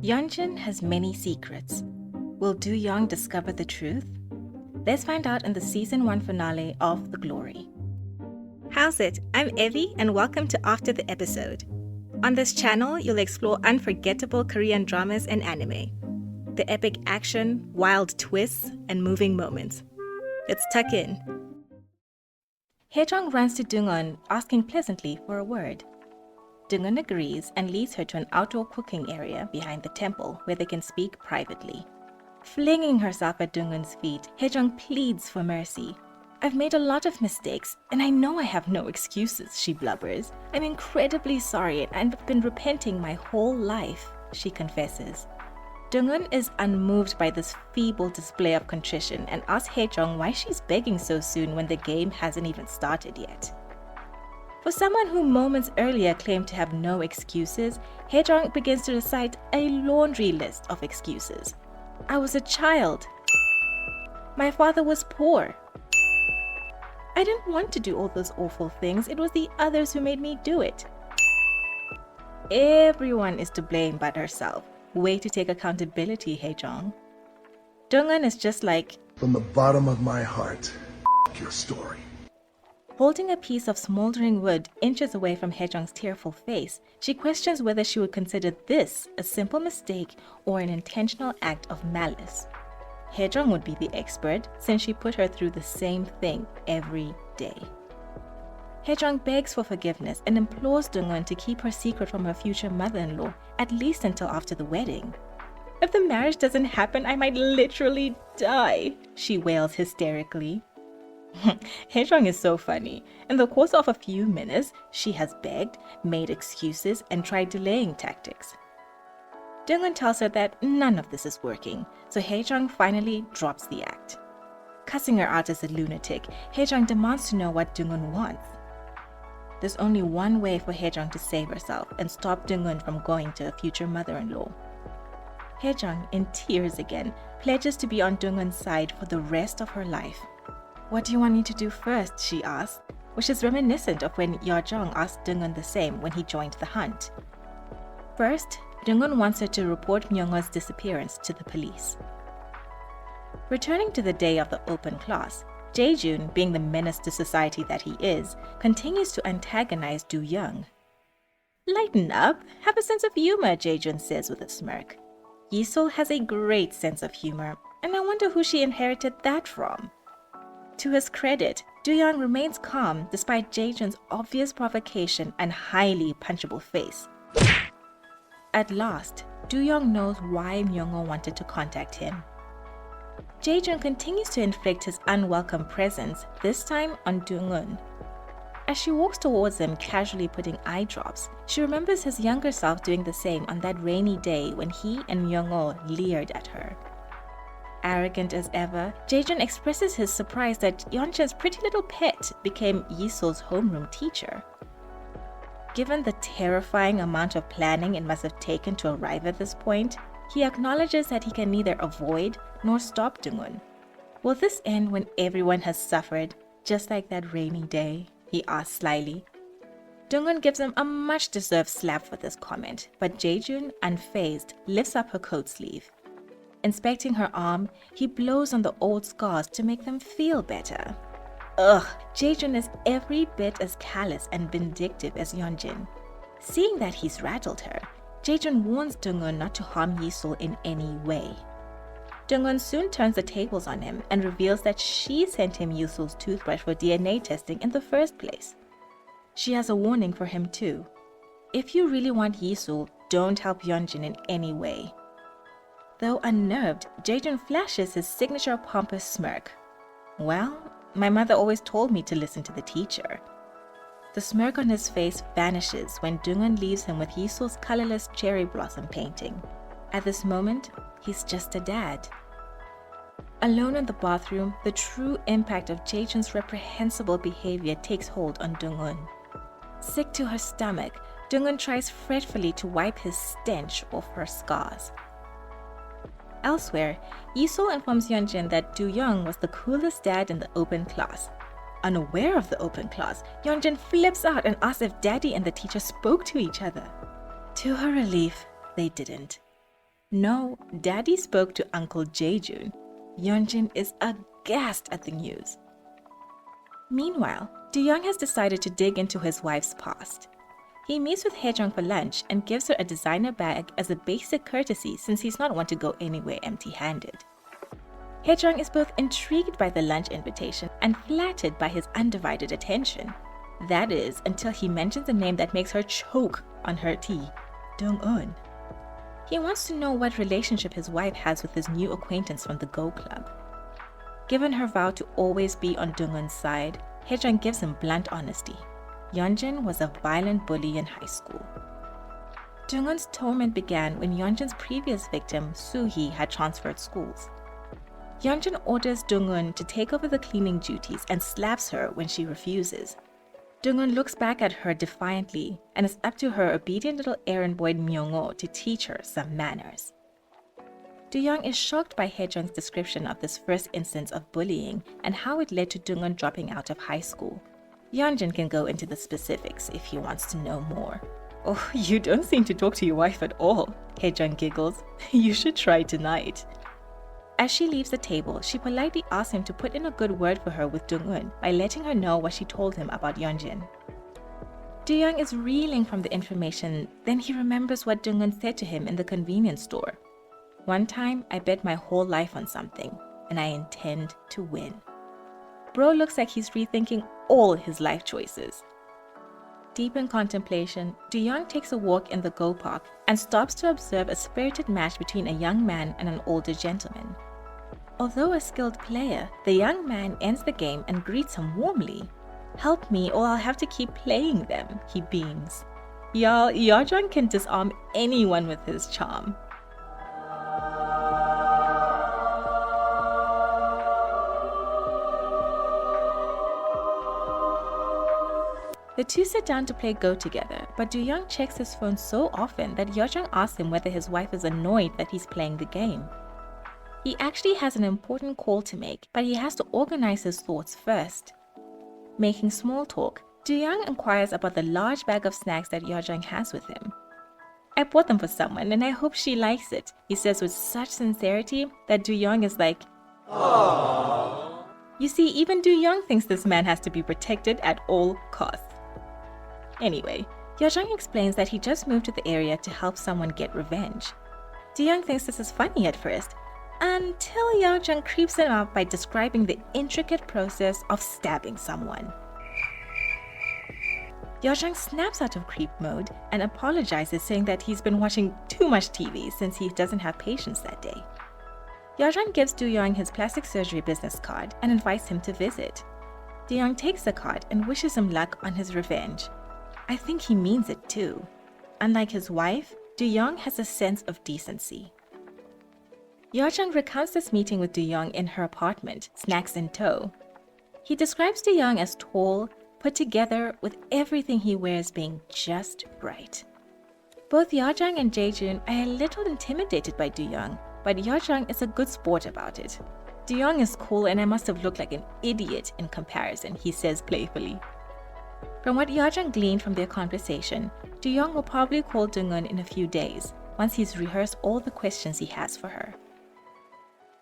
Yeon-jin has many secrets. Will Do-yeong discover the truth? Let's find out in the season 1 finale of The Glory. How's it? I'm Evie and welcome to After the Episode. On this channel, you'll explore unforgettable Korean dramas and anime. The epic action, wild twists, and moving moments. Let's tuck in. Hae-jung runs to Dong-eun, asking pleasantly for a word. Dong-eun agrees and leads her to an outdoor cooking area behind the temple where they can speak privately. Flinging herself at Dong-eun's feet, Hae-jung pleads for mercy. "I've made a lot of mistakes, and I know I have no excuses," she blubbers. "I'm incredibly sorry and I've been repenting my whole life," she confesses. Dong-eun is unmoved by this feeble display of contrition and asks Hae-jung why she's begging so soon when the game hasn't even started yet. For someone who moments earlier claimed to have no excuses, Hae-jung begins to recite a laundry list of excuses. "I was a child. My father was poor. I didn't want to do all those awful things. It was the others who made me do it. Everyone is to blame but herself. Way to take accountability, Hae-jung." Dong-eun is just like, "From the bottom of my heart, your story." Holding a piece of smoldering wood inches away from Hae-jung's tearful face, she questions whether she would consider this a simple mistake or an intentional act of malice. Hae-jung would be the expert since she put her through the same thing every day. Hae-jung begs for forgiveness and implores Dong-eun to keep her secret from her future mother-in-law, at least until after the wedding. "If the marriage doesn't happen, I might literally die," she wails hysterically. Hae-jung is so funny. In the course of a few minutes, she has begged, made excuses, and tried delaying tactics. Dong-eun tells her that none of this is working, so Hae-jung finally drops the act. Cussing her out as a lunatic, Hae-jung demands to know what Dong-eun wants. There's only one way for Hae-jung to save herself and stop Dong-eun from going to a future mother-in-law. Hae-jung, in tears again, pledges to be on Dong-eun's side for the rest of her life. "What do you want me to do first?" she asks, which is reminiscent of when Yeon-jin asked Dong-eun the same when he joined the hunt. First, Dong-eun wants her to report Myung-ho's disappearance to the police. Returning to the day of the open class, Jae-jun, being the menace to society that he is, continues to antagonize Do-yeong. "Lighten up, have a sense of humor," Jae-jun says with a smirk. Yi-sol has a great sense of humor, and I wonder who she inherited that from. To his credit, Do-yeong remains calm despite Jae-jun's obvious provocation and highly punchable face. At last, Do-yeong knows why Myung-ho wanted to contact him. Jae-jun continues to inflict his unwelcome presence, this time on Dong-eun. As she walks towards him, casually putting eye drops, she remembers his younger self doing the same on that rainy day when he and Myung-ho leered at her. Arrogant as ever, Jae-jun expresses his surprise that Yeon-jin's pretty little pet became Yi-sol's homeroom teacher. Given the terrifying amount of planning it must have taken to arrive at this point, he acknowledges that he can neither avoid nor stop Dong-eun. Will this end when everyone has suffered, just like that rainy day? He asks slyly. Dong-eun gives him a much-deserved slap for this comment, but Jae-jun, unfazed, lifts up her coat sleeve. Inspecting her arm, he blows on the old scars to make them feel better. Ugh, Jae-jun is every bit as callous and vindictive as Yeon-jin. Seeing that he's rattled her, Jae-jun warns Dong-eun not to harm Yi-sol in any way. Dong-eun soon turns the tables on him and reveals that she sent him Yi-sol's toothbrush for DNA testing in the first place. She has a warning for him too. If you really want Yi-sol, don't help Yeon-jin in any way. Though unnerved, Jae-jun flashes his signature pompous smirk. "Well, my mother always told me to listen to the teacher." The smirk on his face vanishes when Dong-eun leaves him with Yi-sol's colorless cherry blossom painting. At this moment, he's just a dad. Alone in the bathroom, the true impact of Jae-jun's reprehensible behavior takes hold on Dong-eun. Sick to her stomach, Dong-eun tries fretfully to wipe his stench off her scars. Elsewhere, Yi-sol informs Yeon-jin that Do-yeong was the coolest dad in the open class. Unaware of the open class, Yeon-jin flips out and asks if Daddy and the teacher spoke to each other. To her relief, they didn't. No, Daddy spoke to Uncle Jae-jun. Yeon-jin is aghast at the news. Meanwhile, Do-yeong has decided to dig into his wife's past. He meets with Hae-jung for lunch and gives her a designer bag as a basic courtesy since he's not one to go anywhere empty-handed. Hae-jung is both intrigued by the lunch invitation and flattered by his undivided attention. That is, until he mentions a name that makes her choke on her tea, Dong-eun. He wants to know what relationship his wife has with his new acquaintance from the Go Club. Given her vow to always be on Dong-eun's side, Hae-jung gives him blunt honesty. Yeon-jin was a violent bully in high school. Dong-eun's torment began when Yeon-jin's previous victim, Soo-hee, had transferred schools. Yeon-jin orders Dong-eun to take over the cleaning duties and slaps her when she refuses. Dong-eun looks back at her defiantly, and it's up to her obedient little errand boy Myung-oh to teach her some manners. Do-yeong is shocked by Hae-jung's description of this first instance of bullying and how it led to Dong-eun dropping out of high school. Yeon-jin can go into the specifics if he wants to know more. "Oh, you don't seem to talk to your wife at all," Hae-jung giggles. "You should try tonight." As she leaves the table, she politely asks him to put in a good word for her with Dong-eun by letting her know what she told him about Yeon-jin. Do-yeong is reeling from the information, then he remembers what Dong-eun said to him in the convenience store. "One time, I bet my whole life on something, and I intend to win." Bro looks like he's rethinking all his life choices. Deep in contemplation, Do-yeong takes a walk in the Go Park and stops to observe a spirited match between a young man and an older gentleman. Although a skilled player, the young man ends the game and greets him warmly. "Help me or I'll have to keep playing them," he beams. Y'all, Yeon-jin can disarm anyone with his charm. The two sit down to play Go together, but Do-yeong checks his phone so often that Yeon-jin asks him whether his wife is annoyed that he's playing the game. He actually has an important call to make, but he has to organize his thoughts first. Making small talk, Do-yeong inquires about the large bag of snacks that Yeon-jin has with him. "I bought them for someone and I hope she likes it," he says with such sincerity that Do-yeong is like, "Aww." You see, even Do-yeong thinks this man has to be protected at all costs. Anyway, Yeon-jin explains that he just moved to the area to help someone get revenge. Do-yeong thinks this is funny at first, until Yeon-jin creeps him out by describing the intricate process of stabbing someone. Yeon-jin snaps out of creep mode and apologizes, saying that he's been watching too much TV since he doesn't have patience that day. Yeon-jin gives Do-yeong his plastic surgery business card and invites him to visit. Do-yeong takes the card and wishes him luck on his revenge. I think he means it too. Unlike his wife, Do-yeong has a sense of decency. Yeon-jin recounts this meeting with Do-yeong in her apartment, snacks in tow. He describes Do-yeong as tall, put together, with everything he wears being just right. Both Yeon-jin and Jae-jun are a little intimidated by Do-yeong, but Yeon-jin is a good sport about it. Do-yeong is cool and I must have looked like an idiot in comparison, he says playfully. From what Yeon-jin gleaned from their conversation, Do-yeong will probably call Dong-eun in a few days, once he's rehearsed all the questions he has for her.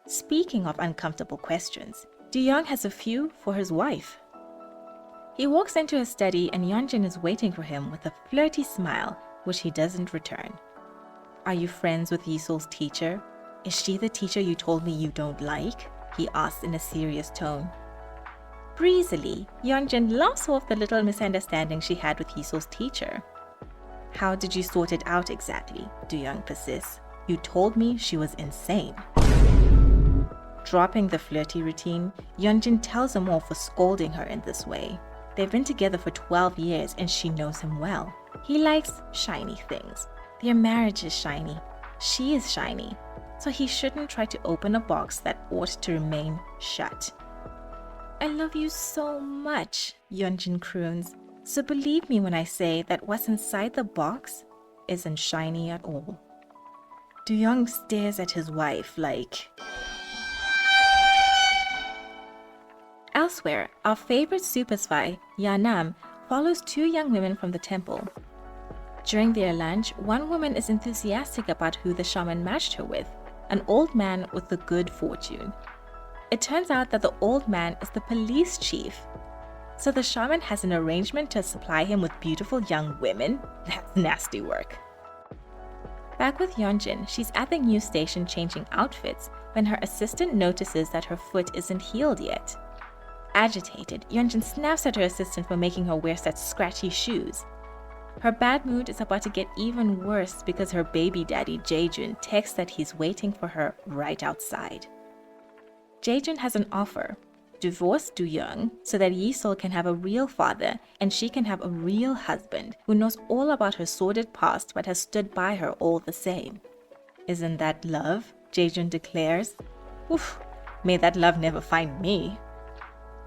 Speaking of uncomfortable questions, Do-yeong has a few for his wife. He walks into his study and Yeon-jin is waiting for him with a flirty smile, which he doesn't return. "Are you friends with Yisul's teacher? Is she the teacher you told me you don't like?" he asks in a serious tone. Breezily, Yeon-jin laughs off the little misunderstanding she had with Yisul's teacher. "How did you sort it out exactly?" Do-yeong persists. "You told me she was insane." Dropping the flirty routine, Yeon-jin tells him off for scolding her in this way. They've been together for 12 years and she knows him well. He likes shiny things. Their marriage is shiny. She is shiny. So he shouldn't try to open a box that ought to remain shut. "I love you so much," Yeon-jin croons. "So believe me when I say that what's inside the box isn't shiny at all." Do-yeong stares at his wife like... Elsewhere, our favorite super spy, Ya-nam, follows two young women from the temple. During their lunch, one woman is enthusiastic about who the shaman matched her with, an old man with the good fortune. It turns out that the old man is the police chief. So the shaman has an arrangement to supply him with beautiful young women? That's nasty work. Back with Yeon-jin, she's at the news station changing outfits when her assistant notices that her foot isn't healed yet. Agitated, Yeon-jin snaps at her assistant for making her wear such scratchy shoes. Her bad mood is about to get even worse because her baby daddy Jae-jun texts that he's waiting for her right outside. Jae-jun has an offer: divorce Do-yeong so that Yi-sol can have a real father and she can have a real husband who knows all about her sordid past but has stood by her all the same. Isn't that love? Jae-jun declares. Oof, may that love never find me.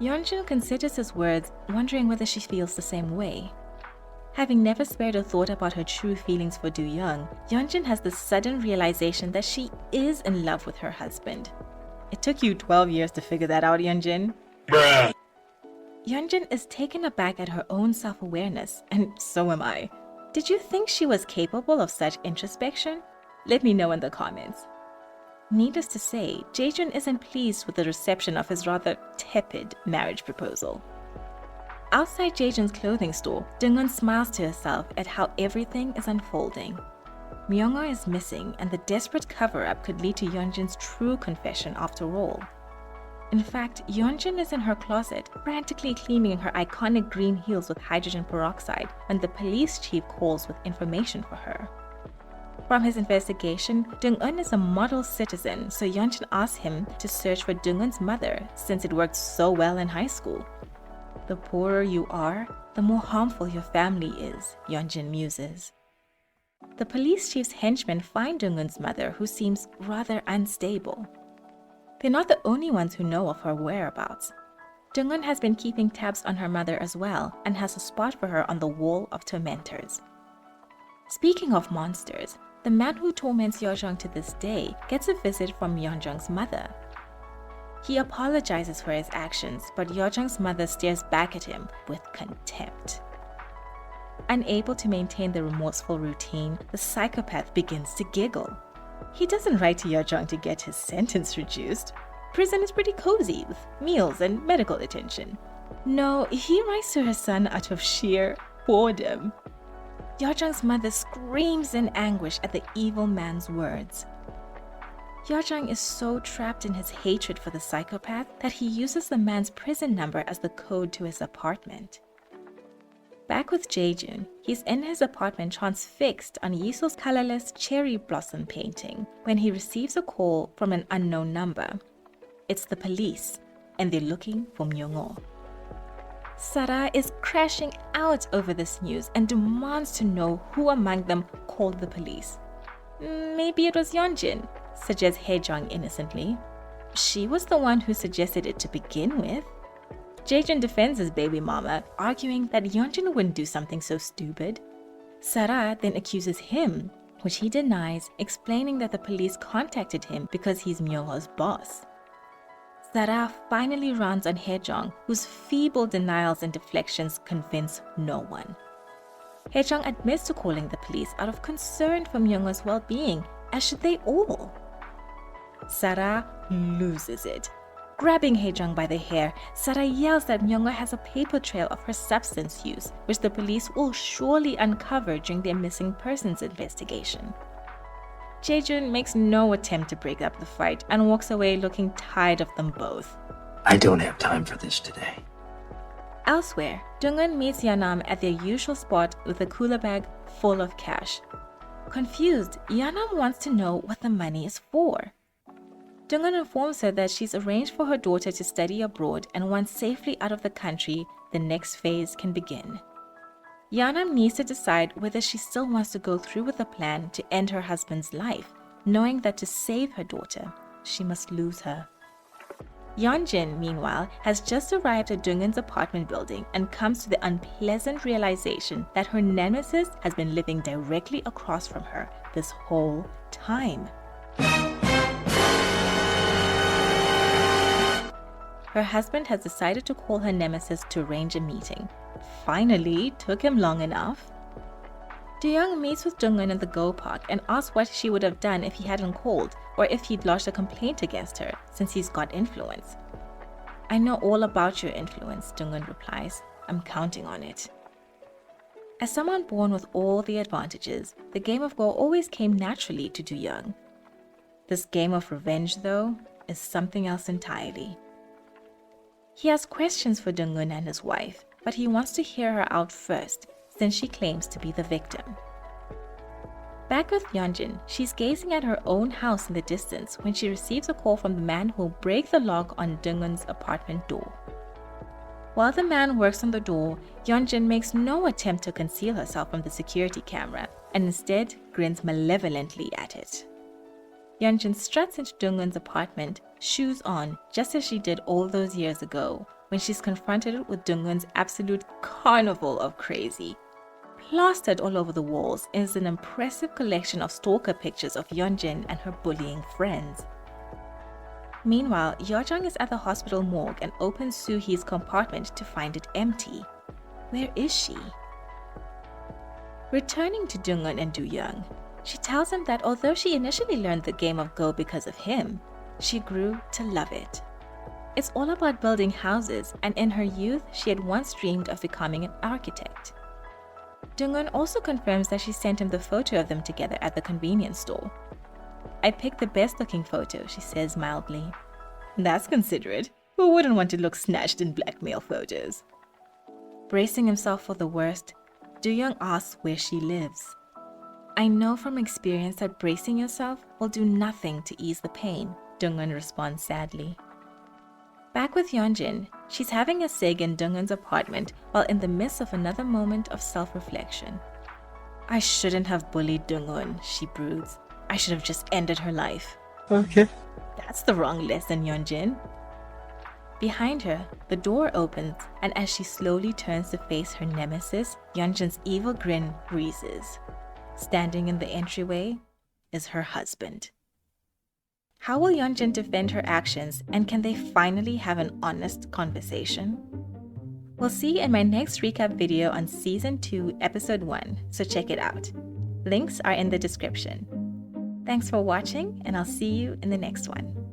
Yeon-jin considers his words, wondering whether she feels the same way. Having never spared a thought about her true feelings for Do-yeong, Yeon-jin has the sudden realization that she is in love with her husband. It took you 12 years to figure that out, Yeon-jin. Bruh. Yeon-jin is taken aback at her own self-awareness, and so am I. Did you think she was capable of such introspection? Let me know in the comments. Needless to say, Jae-jun isn't pleased with the reception of his rather tepid marriage proposal. Outside Jae-jun's clothing store, Do-yeong smiles to herself at how everything is unfolding. Myung-oh is missing, and the desperate cover-up could lead to Yeon-jin's true confession after all. In fact, Yeon-jin is in her closet, frantically cleaning her iconic green heels with hydrogen peroxide when the police chief calls with information for her. From his investigation, Do-yeong is a model citizen, so Yeon-jin asks him to search for Do-yeong's mother since it worked so well in high school. The poorer you are, the more harmful your family is, Yeon-jin muses. The police chief's henchmen find Do-yeong's mother, who seems rather unstable. They're not the only ones who know of her whereabouts. Do-yeong has been keeping tabs on her mother as well and has a spot for her on the wall of tormentors. Speaking of monsters, the man who torments Yeon-jung to this day gets a visit from Yeon-jung's mother. He apologizes for his actions, but Yeon-jung's mother stares back at him with contempt. Unable to maintain the remorseful routine, the psychopath begins to giggle. He doesn't write to Yeon-jung to get his sentence reduced. Prison is pretty cozy with meals and medical attention. No, he writes to her son out of sheer boredom. Yeon-jung's mother screams in anguish at the evil man's words. Yeon-jung is so trapped in his hatred for the psychopath that he uses the man's prison number as the code to his apartment. Back with Jae-jun, he's in his apartment transfixed on Yi-sol's colorless cherry blossom painting when he receives a call from an unknown number. It's the police, and they're looking for Myung-oh. Sara is crashing out over this news and demands to know who among them called the police. Maybe it was Yeon-jin, suggests Hae-jung innocently. She was the one who suggested it to begin with. Jae-jun defends his baby mama, arguing that Yeon-jin wouldn't do something so stupid. Sara then accuses him, which he denies, explaining that the police contacted him because he's Myung-oh's boss. Sara finally runs on Hae-jung, whose feeble denials and deflections convince no one. Hae-jung admits to calling the police out of concern for Myung-oh's well-being, as should they all. Sara loses it. Grabbing Hae-jung by the hair, Sara yells that Myung-oh has a paper trail of her substance use, which the police will surely uncover during their missing persons investigation. Jae-jun makes no attempt to break up the fight and walks away looking tired of them both. I don't have time for this today. Elsewhere, Do-yeong meets Yeon-nam at their usual spot with a cooler bag full of cash. Confused, Yeon-nam wants to know what the money is for. Do-yeong informs her that she's arranged for her daughter to study abroad, and once safely out of the country, the next phase can begin. Yeon-nam needs to decide whether she still wants to go through with the plan to end her husband's life, knowing that to save her daughter, she must lose her. Yeon-jin, meanwhile, has just arrived at Do-yeong's apartment building and comes to the unpleasant realization that her nemesis has been living directly across from her this whole time. Her husband has decided to call her nemesis to arrange a meeting. Finally, took him long enough. Do-yeong meets with Jung-eun in the Go Park and asks what she would have done if he hadn't called or if he'd lodged a complaint against her since he's got influence. "I know all about your influence," Jung-eun replies. "I'm counting on it." As someone born with all the advantages, the game of Go always came naturally to Do-yeong. This game of revenge, though, is something else entirely. He has questions for Jung-eun and his wife, but he wants to hear her out first, since she claims to be the victim. Back with Yeon-jin, she's gazing at her own house in the distance when she receives a call from the man who'll break the lock on Jung-eun's apartment door. While the man works on the door, Yeon-jin makes no attempt to conceal herself from the security camera and instead grins malevolently at it. Yeon-jin struts into Jung-eun's apartment, shoes on, just as she did all those years ago, when she's confronted with Jung-eun's absolute carnival of crazy. Plastered all over the walls is an impressive collection of stalker pictures of Yeon-jin and her bullying friends. Meanwhile, Yeon-jin is at the hospital morgue and opens Soo-hee's compartment to find it empty. Where is she? Returning to Jung-eun and Do-yeong, she tells him that although she initially learned the game of Go because of him, she grew to love it. It's all about building houses, and in her youth, she had once dreamed of becoming an architect. Jung-eun also confirms that she sent him the photo of them together at the convenience store. "I picked the best looking photo," she says mildly. "That's considerate. Who wouldn't want to look snatched in blackmail photos?" Bracing himself for the worst, Do-yeong asks where she lives. "I know from experience that bracing yourself will do nothing to ease the pain," Jung-eun responds sadly. Back with Yeon-jin, she's having a cig in Jung-eun's apartment while in the midst of another moment of self-reflection. "I shouldn't have bullied Jung-eun," she broods. "I should have just ended her life." Okay. "That's the wrong lesson, Yeon-jin." Behind her, the door opens, and as she slowly turns to face her nemesis, Yeon-jin's evil grin breezes. Standing in the entryway is her husband. How will Yeon-jin defend her actions, and can they finally have an honest conversation? We'll see in my next recap video on Season 2, Episode 1, so check it out. Links are in the description. Thanks for watching, and I'll see you in the next one.